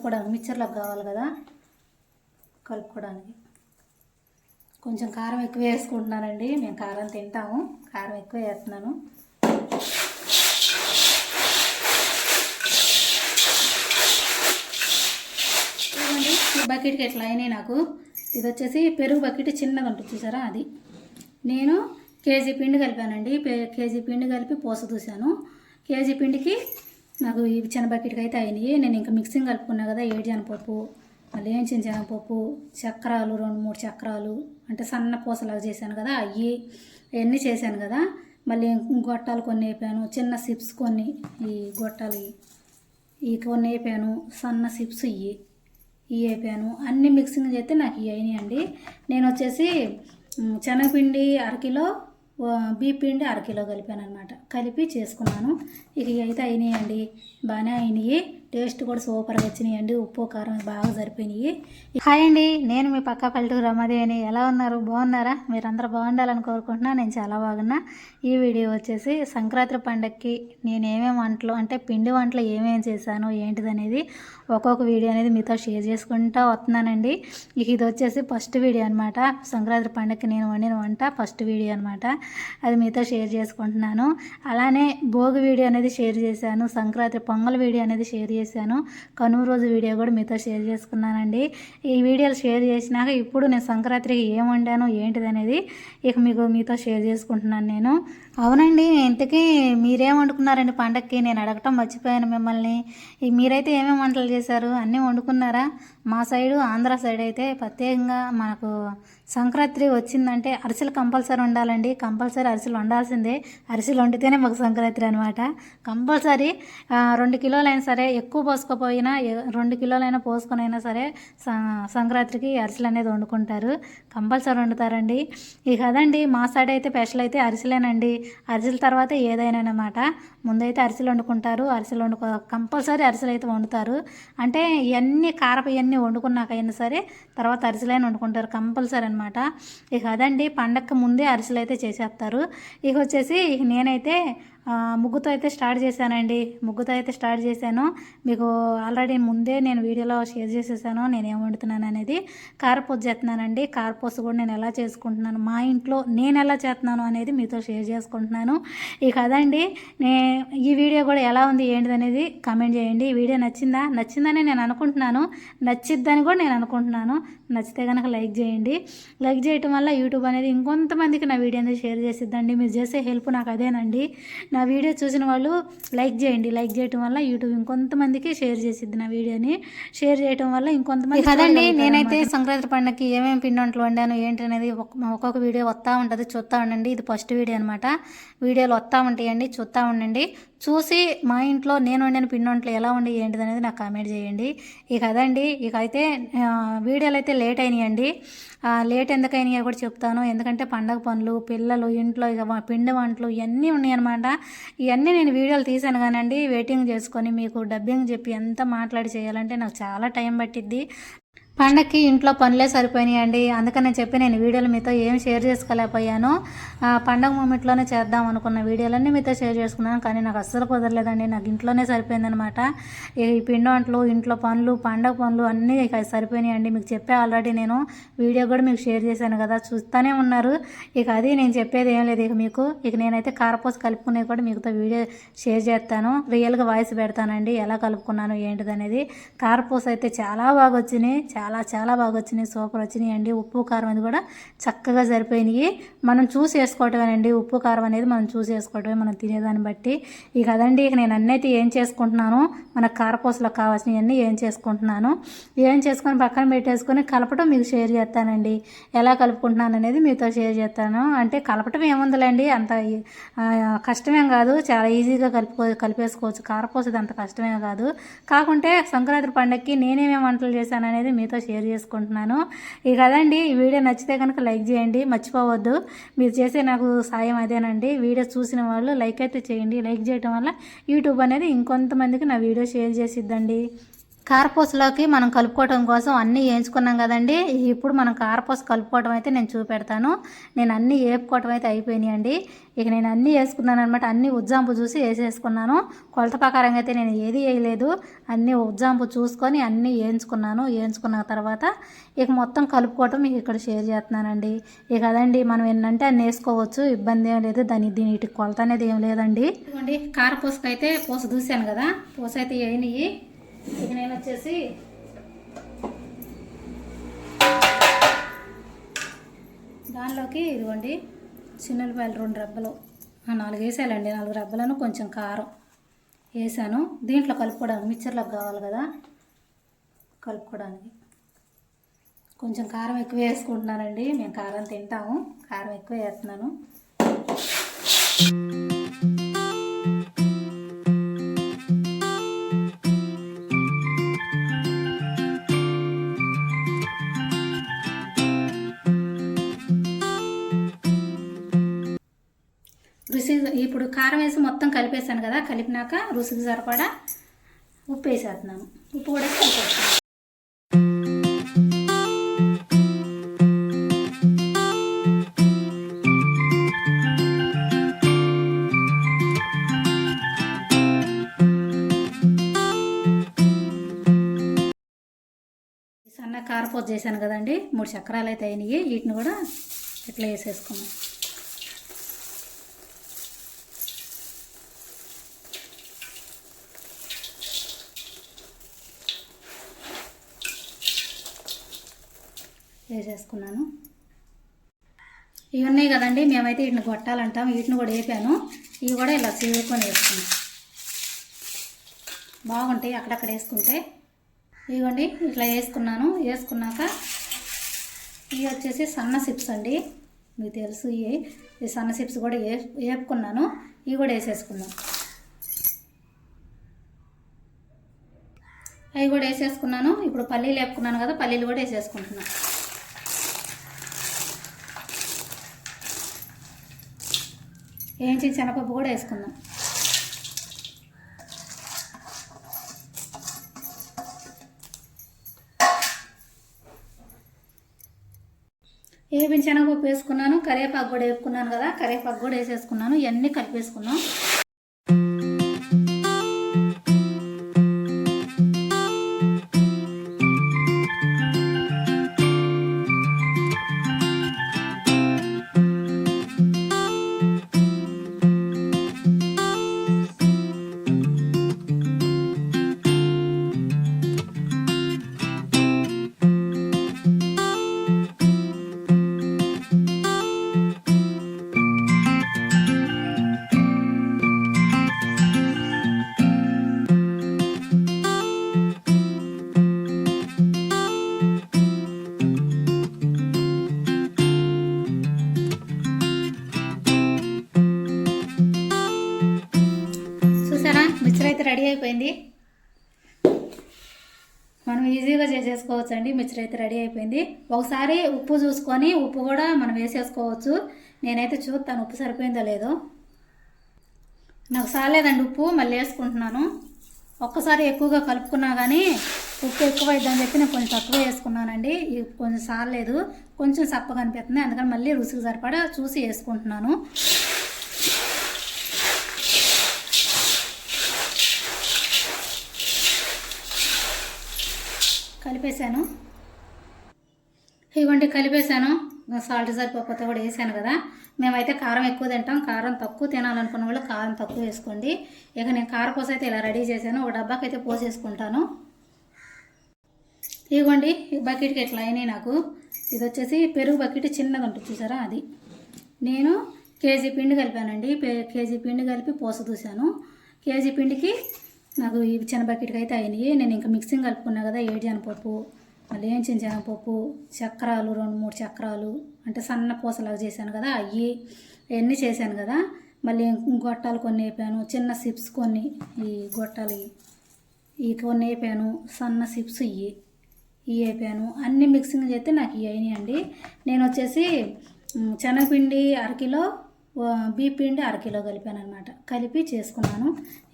కలుపుకోవడానికి మిక్చర్లకు కావాలి కదా, కలుపుకోవడానికి కొంచెం కారం ఎక్కువ వేసుకుంటున్నానండి. మేము కారం తింటాము, కారం ఎక్కువ వేస్తున్నాను. చూడండి ఈ బకెట్కి ఎట్లా అయినాయి నాకు. ఇది వచ్చేసి పెరుగు బకెట్ చిన్నగా ఉంటుంది చూసారా, అది నేను కేజీ పిండి కలిపానండి. కేజీ పిండి కలిపి పోస దూసాను. కేజీ పిండికి నాకు ఈ చిన్న బకెట్కి అయితే అయినాయి. నేను ఇంకా మిక్సింగ్ కలుపుకున్నా కదా, ఏడుజనపప్పు, మళ్ళీ వేయించిన శనగపప్పు, చక్రాలు 2-3 చక్రాలు అంటే సన్న పూసలాగా చేశాను కదా, అవన్నీ చేశాను కదా. మళ్ళీ గొట్టాలు కొన్ని వేపాను, చిన్న సిప్స్ కొన్ని, ఈ గొట్టాలు ఈ కొన్ని వేపాను, సన్న సిప్స్ ఇవి వేపాను. అన్నీ మిక్సింగ్ చేస్తే నాకు ఇవి అయినాయండి. నేను వచ్చేసి శనగపిండి 1 కిలో, బియ్యం పిండి 1 కిలో కలిపాను అనమాట. కలిపి చేసుకున్నాను. ఇక ఇవి అయితే అయినాయండి, బాగానే అయినాయి. టేస్ట్ కూడా సూపర్గా వచ్చినాయండి. ఉప్పు కారం బాగా సరిపోయినాయి. హాయ్ అండి, నేను మీ పక్క పల్లెటూరు రమాదేవిని. ఎలా ఉన్నారు, బాగున్నారా? మీరందరూ బాగుండాలని కోరుకుంటున్నా. నేను చాలా బాగున్నా. ఈ వీడియో వచ్చేసి సంక్రాంతి పండగకి నేను ఏమేమి వంటలు అంటే పిండి వంటలు ఏమేమి చేశాను ఏంటిదనేది ఒక్కొక్క వీడియో అనేది మీతో షేర్ చేసుకుంటూ వస్తున్నానండి. ఇక ఇది వచ్చేసి ఫస్ట్ వీడియో అనమాట. సంక్రాంతి పండగకి నేను వండిన వంట ఫస్ట్ వీడియో అనమాట. అది మీతో షేర్ చేసుకుంటున్నాను. అలానే భోగి వీడియో అనేది షేర్ చేశాను, సంక్రాంతి పొంగల్ వీడియో అనేది షేర్ చేశాను, కనుమ రోజు వీడియో కూడా మీతో షేర్ చేసుకున్నానండి. ఈ వీడియోలు షేర్ చేసినాక ఇప్పుడు నేను సంక్రాంతికి ఏం వండాను ఏంటిది అనేది ఇక మీతో షేర్ చేసుకుంటున్నాను నేను. అవునండి, ఇంతకీ మీరేం వండుకున్నారండి పండగకి? నేను అడగటం మర్చిపోయాను మిమ్మల్ని. మీరైతే ఏమేమి వంటలు చేశారు? అన్నీ వండుకున్నారా? మా సైడు ఆంధ్ర సైడ్ అయితే ప్రత్యేకంగా మనకు సంక్రాంతి వచ్చిందంటే అరిసెలు కంపల్సరీ ఉండాలండి. కంపల్సరీ అరిసెలు వండాల్సిందే. అరిసెలు వండితేనే మాకు సంక్రాంతి అనమాట. కంపల్సరీ 2 కిలోలైనా సరే, ఎక్కువ పోసుకోపోయినా 2 కిలోలైనా పోసుకొని అయినా సరే సంక్రాంతికి అరిసెలు అనేది వండుకుంటారు, కంపల్సరీ వండుతారండి. ఇక అదండి మా సైడ్ అయితే స్పెషల్ అయితే అరిసెలేనండి. అరిసెల తర్వాత ఏదైనా అనమాట. ముందైతే అరిసెలు వండుకుంటారు, అరిసెలు కంపల్సరీ అరిసెలు అయితే వండుతారు. అంటే ఇవన్నీ కారపు ఇవన్నీ వండుకున్నాకైనా సరే తర్వాత అరిసెలైనా వండుకుంటారు కంపల్సరీ అనమాట. ఇక అదండి పండగకి ముందే అరిసెలు అయితే చేసేస్తారు. ఇక వచ్చేసి నేనైతే ముగ్గుతో అయితే స్టార్ట్ చేశాను. మీకు ఆల్రెడీ ముందే నేను వీడియోలో షేర్ చేసేసాను నేను ఏం వండుతున్నాను అనేది. కారపూస చేస్తున్నానండి. కారపూస కూడా నేను ఎలా చేసుకుంటున్నాను, మా ఇంట్లో నేను ఎలా చేస్తున్నాను అనేది మీతో షేర్ చేసుకుంటున్నాను. ఇక అదండి, ఈ వీడియో కూడా ఎలా ఉంది ఏంటిదనేది కామెంట్ చేయండి. ఈ వీడియో నచ్చిందని నేను అనుకుంటున్నాను, నచ్చిద్దని కూడా నేను అనుకుంటున్నాను. నచ్చితే కనుక లైక్ చేయండి. లైక్ చేయటం వల్ల యూట్యూబ్ అనేది ఇంకొంతమందికి నా వీడియో అనేది షేర్ చేసిద్దండి. మీరు చేసే హెల్ప్ నాకు అదేనండి. నా వీడియో చూసిన వాళ్ళు లైక్ చేయండి. లైక్ చేయటం వల్ల యూట్యూబ్ ఇంకొంతమందికి షేర్ చేసిద్ది. నా వీడియోని షేర్ చేయటం వల్ల ఇంకొంతమంది. కదండి, నేనైతే సంక్రాంతి పండుగకి ఏమేమి పిండి వంటలు వండాను ఏంటి అనేది ఒక్కొక్క వీడియో వస్తూ ఉంటుంది, చూస్తూ ఉండండి. ఇది ఫస్ట్ వీడియో అనమాట. వీడియోలు వస్తూ ఉంటాయండి, చూస్తూ ఉండండి. చూసి మా ఇంట్లో నేను వండిన పిండి వంటలు ఎలా ఉండి ఏంటిది అనేది నాకు కామెంట్ చేయండి. ఇక అదండి, ఇక అయితే వీడియోలు అయితే లేట్ అయినాయండి. లేట్ ఎందుకైనాయో కూడా చెప్తాను. ఎందుకంటే పండగ పనులు, పిల్లలు, ఇంట్లో ఇక పిండి వంటలు ఇవన్నీ ఉన్నాయన్నమాట. ఇవన్నీ నేను వీడియోలు తీసాను కానండి, వెయిటింగ్ చేసుకొని మీకు డబ్బింగ్ చెప్పి ఎంత మాట్లాడి చేయాలంటే నాకు చాలా టైం పట్టిద్ది. పండగకి ఇంట్లో పనులే సరిపోయినాయండి. అందుకని నేను వీడియోలు మీతో ఏం షేర్ చేసుకోలేకపోయాను. పండగ మూమెంట్లోనే చేద్దాం అనుకున్న వీడియోలన్నీ మీతో షేర్ చేసుకున్నాను, కానీ నాకు అస్సలు కుదరలేదండి. నాకు ఇంట్లోనే సరిపోయిందనమాట. ఈ పిండి వంటలు, ఇంట్లో పనులు, పండగ పనులు అన్నీ ఇక సరిపోయినాయండి. మీకు చెప్పే ఆల్రెడీ నేను వీడియో కూడా మీకు షేర్ చేశాను కదా, చూస్తూనే ఉన్నారు. ఇక అది నేను చెప్పేది ఏం లేదు. ఇక నేనైతే కారపూస కలుపుకునేది కూడా మీతో వీడియో షేర్ చేస్తాను. రియల్గా వాయిస్ పెడతానండి ఎలా కలుపుకున్నాను ఏంటిదనేది. కారపూస అయితే చాలా బాగా వచ్చినాయి, చాలా బాగా వచ్చినాయి, సూపర్ వచ్చినాయి అండి. ఉప్పు కారం అనేది కూడా చక్కగా సరిపోయినాయి. మనం చూసి వేసుకోవటమేనండి. ఉప్పు కారం అనేది మనం చూసి వేసుకోవటమే, మనం తినేదాన్ని బట్టి. ఇక అదండి, ఇక నేను అన్నైతే ఏం చేసుకుంటున్నాను, మన కారపూసలో కావాల్సినవన్నీ ఏం చేసుకొని పక్కన పెట్టేసుకొని కలపటం మీకు షేర్ చేస్తానండి. ఎలా కలుపుకుంటున్నాను అనేది మీతో షేర్ చేస్తాను. అంటే కలపటం ఏముందిలేండి, అంత కష్టమేం కాదు, చాలా ఈజీగా కలిపేసుకోవచ్చు. కారపూసది అంత కష్టమే కాదు. కాకుంటే సంక్రాంతి పండగకి నేనేమేమి వంటలు చేశాను అనేది మీతో షేర్ చేసుకుంటున్నాను. ఇక అదండి, ఈ వీడియో నచ్చితే కనుక లైక్ చేయండి, మర్చిపోవద్దు. మీరు చేసే నాకు సాయం అదేనండి. వీడియో చూసిన వాళ్ళు లైక్ అయితే చేయండి. లైక్ చేయడం వల్ల యూట్యూబ్ అనేది ఇంకొంతమందికి నా వీడియో షేర్ చేసిద్దండి. కారపూసలోకి మనం కలుపుకోవడం కోసం అన్నీ వేయించుకున్నాం కదండి. ఇప్పుడు మనం కారపూస కలుపుకోవడం అయితే నేను చూపెడతాను. నేను అన్నీ వేపుకోవడం అయితే అయిపోయినాయండి. ఇక నేను అన్నీ వేసుకున్నాను అనమాట. అన్నీ ఉజ్జాంపు చూసి వేసేసుకున్నాను. కొలత ప్రకారంగా అయితే నేను ఏది వేయలేదు. అన్నీ ఉజ్జాంపు చూసుకొని అన్నీ వేయించుకున్నాను. వేయించుకున్న తర్వాత ఇక మొత్తం కలుపుకోవటం మీకు ఇక్కడ షేర్ చేస్తున్నానండి. ఇక అదండి, మనం ఏంటంటే అన్నీ వేసుకోవచ్చు, ఇబ్బంది ఏం లేదు. దీనికి కొలత అనేది ఏం లేదండి. ఇదిగోండి, కారపూసకైతే పూస దూసాను కదా, పూస అయితే వేయనివి. ఇక నేను వచ్చేసి దానిలోకి ఇదిగోండి చిన్నపాయలు 2 రెబ్బలు 4 వేసాలండి. 4 రెబ్బలను కొంచెం కారం వేసాను. దీంట్లో కలుపుకోవడానికి మిక్చర్లోకి కావాలి కదా, కలుపుకోవడానికి కొంచెం కారం ఎక్కువ వేసుకుంటున్నానండి. మేము కారం తింటాము, కారం ఎక్కువ వేస్తున్నాను. ఇప్పుడు కారం వేసి మొత్తం కలిపేసాను కదా, కలిపినాక రుచికి సరిపడా ఉప్పు వేసేస్తున్నాను. ఉప్పు కూడా కలిపేస్తాను. సన్న కారపూస చేశాను కదండి, 3 చక్రాలు అయితే అయినాయి. వీటిని కూడా ఇట్లా వేసేసుకున్నాం. వేసేసుకున్నాను. ఇవి ఉన్నాయి కదండి, మేమైతే వీటిని గొట్టాలంటాం. వీటిని కూడా వేపాను. ఇవి కూడా ఇలా చేసుకొని వేసుకున్నాం, బాగుంటాయి అక్కడక్కడ వేసుకుంటే. ఇవ్వండి ఇట్లా వేసుకున్నాను. వేసుకున్నాక ఇవి వచ్చేసి సన్న చిప్స్ అండి, మీకు తెలుసు. ఈ సన్న చిప్స్ కూడా వేపుకున్నాను. ఇవి కూడా వేసేసుకున్నాం. అవి కూడా వేసేసుకున్నాను. ఇప్పుడు పల్లీలు వేపుకున్నాను కదా, పల్లీలు కూడా వేసేసుకుంటున్నాను. వేయించిన శనగపప్పు కూడా వేసుకుందాం. వేయించిన శనగపప్పు వేసుకున్నాను. కరివేపాకు కూడా వేసుకున్నాను కదా, కరివేపాకు కూడా వేసేసుకున్నాను. ఇవన్నీ కలిపేసుకున్నాం. మిక్చర్ అయితే రెడీ అయిపోయింది. మనం ఈజీగా చేసేసుకోవచ్చు అండి. మిక్చర్ అయితే రెడీ అయిపోయింది. ఒకసారి ఉప్పు చూసుకొని ఉప్పు కూడా మనం వేసేసుకోవచ్చు. నేనైతే చూస్తాను ఉప్పు సరిపోయిందో లేదో. నాకు సాలేదండి ఉప్పు, మళ్ళీ వేసుకుంటున్నాను. ఒక్కసారి ఎక్కువగా కలుపుకున్నా కానీ ఉప్పు ఎక్కువ అయిద్దని చెప్పి నేను కొంచెం తక్కువ వేసుకున్నానండి. కొంచెం సాలేదు, కొంచెం సప్పగా అనిపిస్తుంది. అందుకని మళ్ళీ రుచికి సరిపడా చూసి వేసుకుంటున్నాను. కలిపేసాను. ఇవ్వండి కలిపేసాను. సాల్ట్ సరిపోతే కూడా వేసాను కదా. మేమైతే కారం ఎక్కువ తింటాం. కారం తక్కువ తినాలనుకున్న వాళ్ళు కారం తక్కువ వేసుకోండి. ఇక నేను కారపూస అయితే ఇలా రెడీ చేశాను. ఒక డబ్బాకి అయితే పోసేసుకుంటాను. ఇవ్వండి ఈ బకెట్కి ఎట్లా అయినాయి నాకు. ఇది వచ్చేసి పెరుగు బకెట్ చిన్నది ఉంటుంది చూసారా, అది. నేను కేజీ పిండి కలిపానండి. కేజీ పిండి కలిపి పూస దూసాను. కేజీ పిండికి నాకు ఈ చిన్న బకెట్కి అయితే అయినాయి. నేను ఇంకా మిక్సింగ్ కలుపుకున్నా కదా, ఏడిశనగపప్పు, మళ్ళీ వేయించిన శనగపప్పు, చక్రాలు 2-3 చక్రాలు, అంటే సన్న పూసలాగా చేశాను కదా, అవన్నీ చేశాను కదా. మళ్ళీ గొట్టాలు కొన్ని వేపాను, చిన్న సిప్స్ కొన్ని, ఈ గొట్టాలు ఈ కొన్ని వేపాను, సన్న సిప్స్ ఇవి వేపాను. అన్నీ మిక్సింగ్ చేస్తే నాకు ఇవి అయినాయండి. నేను వచ్చేసి శనగపిండి 1/2 కిలో, బియ్యం పిండి 1/2 కిలో కలిపాను అనమాట. కలిపి చేసుకున్నాను.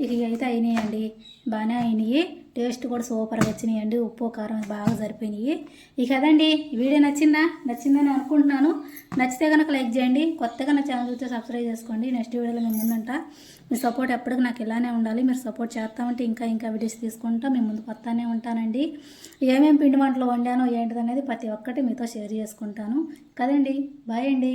ఇక అయితే అయినాయండి, బాగానే అయినాయి. టేస్ట్ కూడా సూపర్గా వచ్చినాయండి. ఉప్పు కారం బాగా సరిపోయినాయి. ఇక అదండి, వీడియో నచ్చిందని అనుకుంటున్నాను. నచ్చితే కనుక లైక్ చేయండి. కొత్తగా నా ఛానల్ చూస్తే సబ్స్క్రైబ్ చేసుకోండి. నెక్స్ట్ వీడియోలో మేము ముందుంటా. మీ సపోర్ట్ ఎప్పటికీ నాకు ఇలానే ఉండాలి. మీరు సపోర్ట్ చేస్తామంటే ఇంకా వీడియోస్ తీసుకుంటా మేము ముందుకు వస్తానే ఉంటానండి. ఏమేమి పిండి వంటలు వండానో ఏంటిదనేది ప్రతి ఒక్కటి మీతో షేర్ చేసుకుంటాను కదండి. బాయ్ అండి.